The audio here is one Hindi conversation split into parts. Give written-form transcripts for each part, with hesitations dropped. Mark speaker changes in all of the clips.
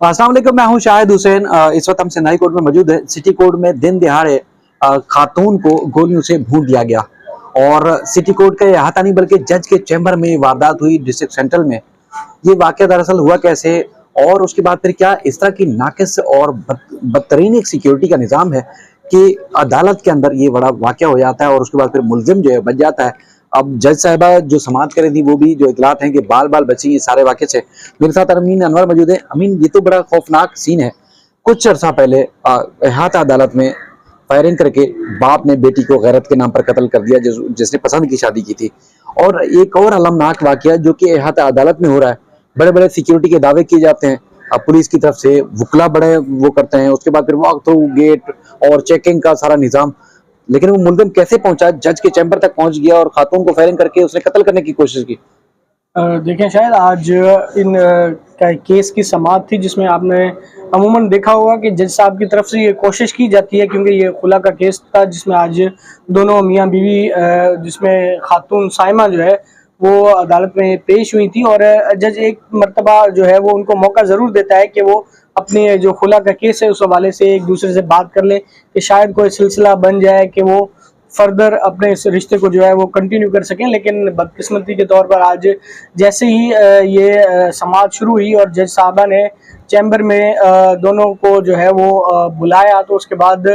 Speaker 1: अस्सलाम वालेकुम, मैं हूं शाहिद हुसैन। इस वक्त हम सिंधाई कोर्ट में मौजूद है। सिटी कोर्ट में दिन दिहाड़े खातून को गोलियों से भून दिया गया और सिटी कोर्ट का ये अहाता नहीं बल्कि जज के चैम्बर में ये वारदात हुई डिस्ट्रिक्ट सेंट्रल में। ये वाकया दरअसल हुआ कैसे और उसके बाद फिर क्या इस तरह की नाकिस और बदतरीन एक सिक्योरिटी का निज़ाम है कि अदालत के अंदर ये बड़ा वाकया हो जाता है और उसके बाद फिर मुलजिम जो है बच जाता है। अब जज साहिबा जो समाअत कर रही थी वो भी जो इतलात हैं कि बाल बाल बची इस सारे वाकये से। मेरे साथ अमीन अनवर मौजूद है। अमीन, ये तो बड़ा खौफनाक सीन है। कुछ अर्सा पहले अहाता अदालत में फायरिंग करके बाप ने बेटी को गैरत के नाम पर कत्ल कर दिया जिसने पसंद की शादी की थी। और एक और अलमनाक वाकया जो कि अहाता अदालत में हो रहा है। बड़े बड़े सिक्योरिटी के दावे किए जाते हैं पुलिस की तरफ से, वुकला बड़े वो करते हैं, उसके बाद फिर वॉक थ्रू गेट और चेकिंग का सारा निजाम। लेकिन वो मुलजिम कैसे पहुंचा, जज के चैम्बर तक पहुंच गया और खातून को फायरिंग करके उसने कत्ल करने की कोशिश की।
Speaker 2: देखें, शायद आज इन केस की समाअत थी जिसमें आपने अमूमन देखा होगा कि जज साहब की तरफ से ये कोशिश की जाती है, क्योंकि ये खुला का केस था जिसमें आज दोनों मियाँ बीवी जिसमें खातून साइमा जो है वो अदालत में पेश हुई थी। और जज एक मर्तबा जो है वो उनको मौका ज़रूर देता है कि वो अपने जो खुला का केस है उस हवाले से एक दूसरे से बात कर ले कि शायद कोई सिलसिला बन जाए कि वो फर्दर अपने इस रिश्ते को जो है वो कंटिन्यू कर सकें। लेकिन बदकिस्मती के तौर पर आज जैसे ही ये समाअत शुरू हुई और जज साहबा ने चैम्बर में दोनों को जो है वो बुलाया, तो उसके बाद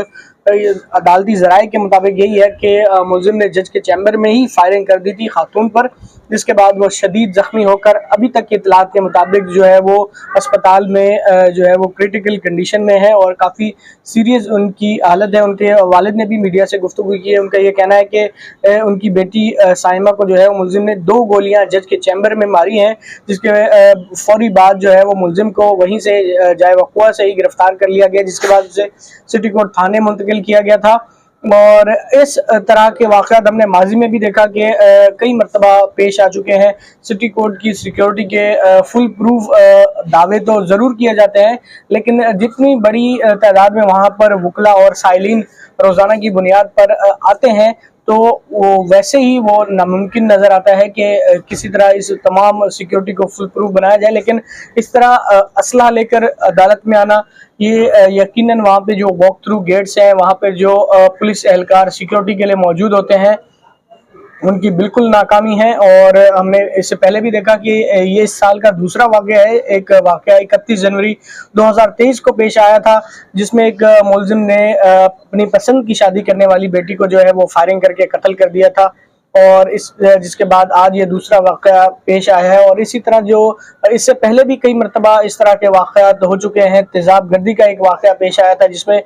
Speaker 2: अदालती ज़राए के मुताबिक यही है कि मुलजिम ने जज के चैम्बर में ही फायरिंग कर दी थी खातून पर, जिसके बाद वो शदीद ज़ख्मी होकर अभी तक की इतलात के मुताबिक जो है वो अस्पताल में जो है वो क्रिटिकल कंडीशन में है और काफ़ी सीरियस उनकी हालत है। उनके वालिद ने भी मीडिया से गुफ्तगू की है। उनका ये कहना है कि उनकी बेटी साइमा को जो है वो मुलजिम ने 2 गोलियां जज के चैम्बर में मारी हैं, जिसके फौरी बाद जो है वो मुलजिम को वहीं से जाए वक़ुआ से ही गिरफ्तार कर लिया गया, जिसके बाद उसे सिटी कोर्ट थाने मुंतकिल किया गया था। और इस तरह के वाक़यात हमने माजी में भी देखा कि कई मरतबा पेश आ चुके हैं। सिटी कोर्ट की सिक्योरिटी के फुल प्रूफ दावे तो ज़रूर किए जाते हैं, लेकिन जितनी बड़ी तादाद में वहाँ पर वुकला और साइलिन रोज़ाना की बुनियाद पर आते हैं, तो वो वैसे ही वो नामुमकिन नज़र आता है कि किसी तरह इस तमाम सिक्योरिटी को फुल प्रूफ बनाया जाए। लेकिन इस तरह असला लेकर अदालत में आना, ये यकीनन वहाँ पे जो वॉक थ्रू गेट्स हैं, वहाँ पे जो पुलिस एहलकार सिक्योरिटी के लिए मौजूद होते हैं, उनकी बिल्कुल नाकामी है। और हमने इससे पहले भी देखा कि ये इस साल का दूसरा वाक़या है। एक वाक़या 31 जनवरी 2023 को पेश आया था, जिसमें एक मुलजिम ने अपनी पसंद की शादी करने वाली बेटी को जो है वो फायरिंग करके कत्ल कर दिया था। और जिसके बाद आज ये दूसरा वाक़या पेश आया है। और इसी तरह जो इससे पहले भी कई मरतबा इस तरह के वाक़यात हो चुके हैं। तेज़ाब गर्दी का एक वाक़या पेश आया था, जिसमें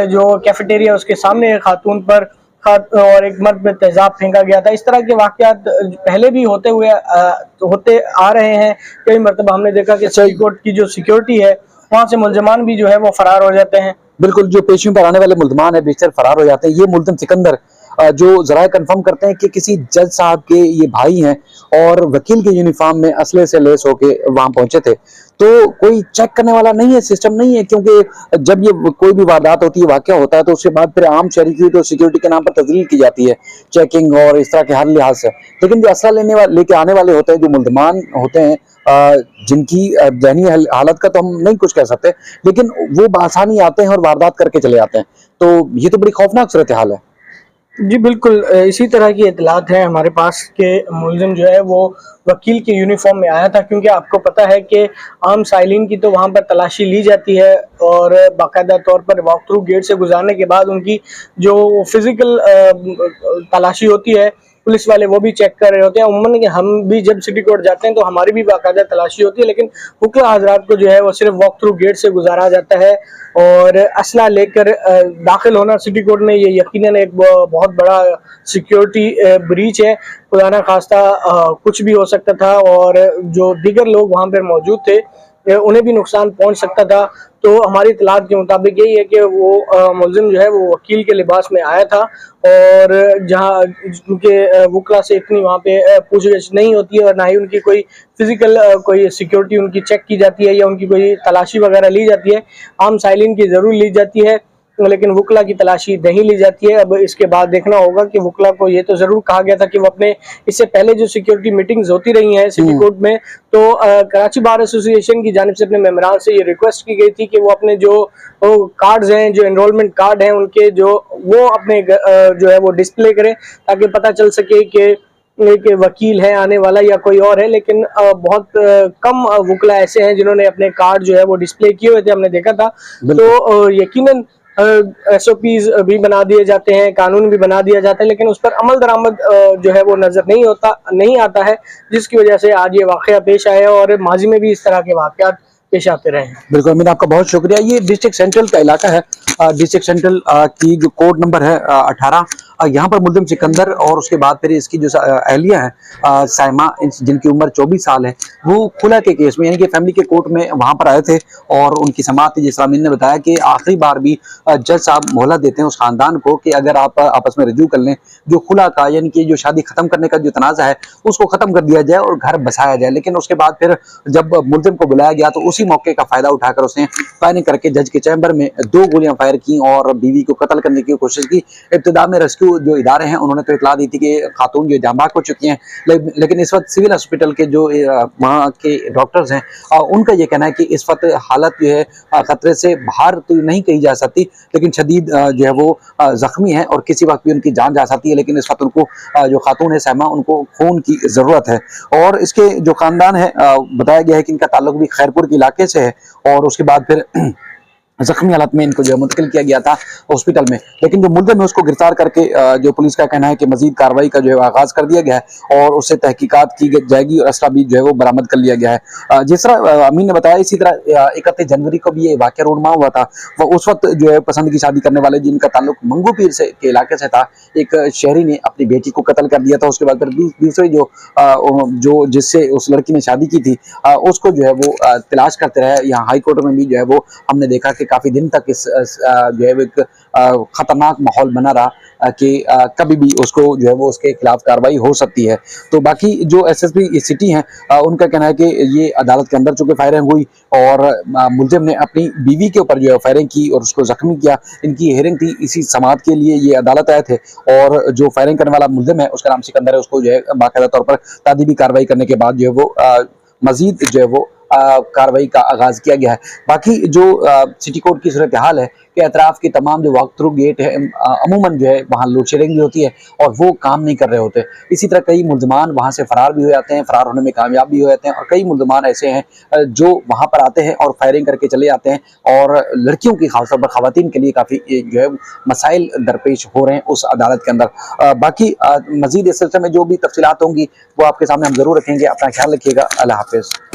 Speaker 2: जो कैफेटेरिया उसके सामने खातून पर और एक मर्द में तेजाब फेंका गया था। इस तरह के वाक़यात पहले भी होते आ रहे हैं। कई मरतबा हमने देखा कि सिटी कोर्ट की जो सिक्योरिटी है वहाँ से मुलजमान भी जो है वो फरार हो जाते हैं।
Speaker 1: बिल्कुल, जो पेशियों पर आने वाले मुल्जमान है बेशतर फरार हो जाते हैं। ये मुल्जिम सिकंदर जो जराए कंफर्म करते हैं कि किसी जज साहब के ये भाई हैं और वकील के यूनिफॉर्म में असले से लेस होके वहां पहुंचे थे। तो कोई चेक करने वाला नहीं है, सिस्टम नहीं है, क्योंकि जब ये कोई भी वारदात होती है, वाकया होता है, तो उसके बाद फिर आम शहरी की तो सिक्योरिटी के नाम पर तजलील की जाती है, चेकिंग और इस तरह के हर लिहाज से। लेकिन जो असला लेके आने वाले होते हैं, जो मुल्जमान होते हैं, जिनकी जहनी हालत का तो हम नहीं कुछ कह सकते, लेकिन वो बआसानी आते हैं और वारदात करके चले जाते हैं। तो ये तो बड़ी खौफनाक सूरत हाल है।
Speaker 2: जी बिल्कुल, इसी तरह की इतलात है हमारे पास के मुलजिम जो है वो वकील के यूनिफॉर्म में आया था, क्योंकि आपको पता है कि आम साइलिन की तो वहाँ पर तलाशी ली जाती है और बाकायदा तौर पर वॉक थ्रू गेट से गुजारने के बाद उनकी जो फिज़िकल तलाशी होती है, पुलिस वाले वो भी चेक कर रहे होते हैं। उम्मन कि हम भी जब सिटी कोर्ट जाते हैं तो हमारी भी बाकायदा तलाशी होती है, लेकिन वुकला हजरात को जो है वो सिर्फ वॉक थ्रू गेट से गुजारा जाता है। और असला लेकर दाखिल होना सिटी कोर्ट में ये यकीनन एक बहुत बड़ा सिक्योरिटी ब्रीच है। खुदा ना खास्ता कुछ भी हो सकता था और जो दीगर लोग वहाँ पर मौजूद थे उन्हें भी नुकसान पहुँच सकता था। तो हमारी इतलात के मुताबिक यही है कि वो मुलजिम जो है वो वकील के लिबास में आया था और जहाँ उनके वुकला से इतनी वहाँ पे पूछगिछ नहीं होती है और ना ही उनकी कोई फिजिकल कोई सिक्योरिटी उनकी चेक की जाती है या उनकी कोई तलाशी वगैरह ली जाती है। आम साइलिन की ज़रूर ली जाती है। लेकिन वुकला की तलाशी नहीं ली जाती है। अब इसके बाद देखना होगा कि वुकला को ये तो ज़रूर कहा गया था कि वो अपने इससे पहले जो सिक्योरिटी मीटिंग्स होती रही हैं सिटी कोर्ट में, तो कराची बार एसोसिएशन की जानिब से अपने मेंबरान से ये रिक्वेस्ट की गई थी कि वो अपने जो कार्ड्स हैं, जो एनरोलमेंट कार्ड हैं उनके वो अपने जो है वो डिस्प्ले करें, ताकि पता चल सके कि एक वकील है आने वाला या कोई और है। लेकिन बहुत कम वुकला ऐसे हैं जिन्होंने अपने कार्ड जो है वो डिस्प्ले किए हुए थे, हमने देखा था। तो यकीनन SOPs भी बना दिए जाते हैं, कानून भी बना दिया जाता है, लेकिन उस पर अमल दरामद जो है वो नजर नहीं आता है, जिसकी वजह से आज ये वाकया पेश आया और माजी में भी इस तरह के वाकयात पेश आते रहे हैं।
Speaker 1: बिल्कुल अमीन, आपका बहुत शुक्रिया। ये डिस्ट्रिक्ट सेंट्रल का इलाका है। डिस्ट्रिक्ट सेंट्रल की जो कोड नंबर है 18, यहाँ पर मुल्जिम सिकंदर और उसके बाद फिर इसकी जो अहलिया है साइमा, जिनकी उम्र 24 साल है, वो खुला के केस में यानी कि फैमिली के कोर्ट में वहाँ पर आए थे और उनकी समाअत थी। जिस अमीन ने बताया कि आखिरी बार भी जज साहब मोहलत देते हैं उस खानदान को कि अगर आप आपस में रजू कर लें, जो खुला का यानी कि जो शादी खत्म करने का जो तनाज़ा है उसको खत्म कर दिया जाए और घर बसाया जाए। लेकिन उसके बाद फिर जब मुल्जिम को बुलाया गया तो उसी मौके का फायदा उठाकर उसने फायरिंग करके जज के चैम्बर में 2 गोलियां फायर की और बीवी को कत्ल करने की कोशिश की। इब्तिदा में रेस्क्यू जो इदारे हैं उन्होंने तो इतला दी थी कि खातून जो जांबाक हो चुकी हैं, लेकिन इस वक्त सिविल हॉस्पिटल के जो वहाँ के डॉक्टर्स हैं उनका ये कहना है कि इस वक्त हालत जो है खतरे से बाहर तो नहीं कही जा सकती, लेकिन शदीद जो है वो जख्मी है और किसी वक्त भी उनकी जान जा सकती है। लेकिन इस वक्त उनको जो खातून है सैमा, उनको खून की जरूरत है। और इसके जो खानदान है बताया गया है कि इनका ताल्लुक भी खैरपुर के इलाके से है और उसके बाद फिर जख्मी हालत में इनको जो मुंतकिल किया गया था हॉस्पिटल में। लेकिन जो मुल्जिम है उसको गिरफ्तार करके जो पुलिस का कहना है कि मजीद कार्रवाई का जो है आगाज कर दिया गया है और उससे तहकीकात की जाएगी और असला भी जो है वो बरामद कर लिया गया है। जिस तरह अमीन ने बताया, इसी तरह 31 जनवरी को भी ये वाकया रूनमा हुआ था। वह उस वक्त जो है पसंद की शादी करने वाले जिनका ताल्लुक मंगू पीर से के इलाके से था, एक शहरी ने अपनी बेटी को कत्ल कर दिया था। उसके बाद फिर दूसरे जो जिससे उस लड़की ने शादी की थी उसको जो है वो तलाश करते रहे। यहाँ हाई कोर्ट में भी जो है वो हमने देखा कि काफी दिन तक इस जो है एक खतरनाक माहौल बना रहा कि कभी भी उसको जो है वो उसके खिलाफ कार्रवाई हो सकती है। तो बाकी जो SSP सिटी हैं उनका कहना है कि ये अदालत के अंदर चूंकि फायरिंग हुई और मुल्जिम ने अपनी बीवी के ऊपर जो है फायरिंग की और उसको जख्मी किया। इनकी हेयरिंग थी, इसी समाअत के लिए ये अदालत आए थे और जो फायरिंग करने वाला मुल्जिम है उसका नाम सिकंदर है, उसको जो है बाकायदा तौर पर तादीबी कार्रवाई करने के बाद जो है वो मजीद जो है वो कार्रवाई का आगाज किया गया है। बाकी जो सिटी कोर्ट की सूरत हाल है कि अतराफ के तमाम जो वॉक थ्रू गेट है अमूमन जो है वहाँ लोड शेडिंग भी होती है और वो काम नहीं कर रहे होते। इसी तरह कई मुल्ज़मान वहाँ से फरार भी हो जाते हैं, फरार होने में कामयाब भी हो जाते हैं और कई मुल्ज़मान ऐसे हैं जो वहाँ पर आते हैं और फायरिंग करके चले जाते हैं और लड़कियों की खासतौर पर ख़वातीन के लिए काफ़ी जो है मसाइल दरपेश हो रहे हैं उस अदालत के अंदर। बाकी मज़ीद इस सिलसिले में जो भी तफसीलात होंगी वो आपके सामने हम ज़रूर रखेंगे। अपना ख्याल रखिएगा। अल्लाह हाफ़िज़।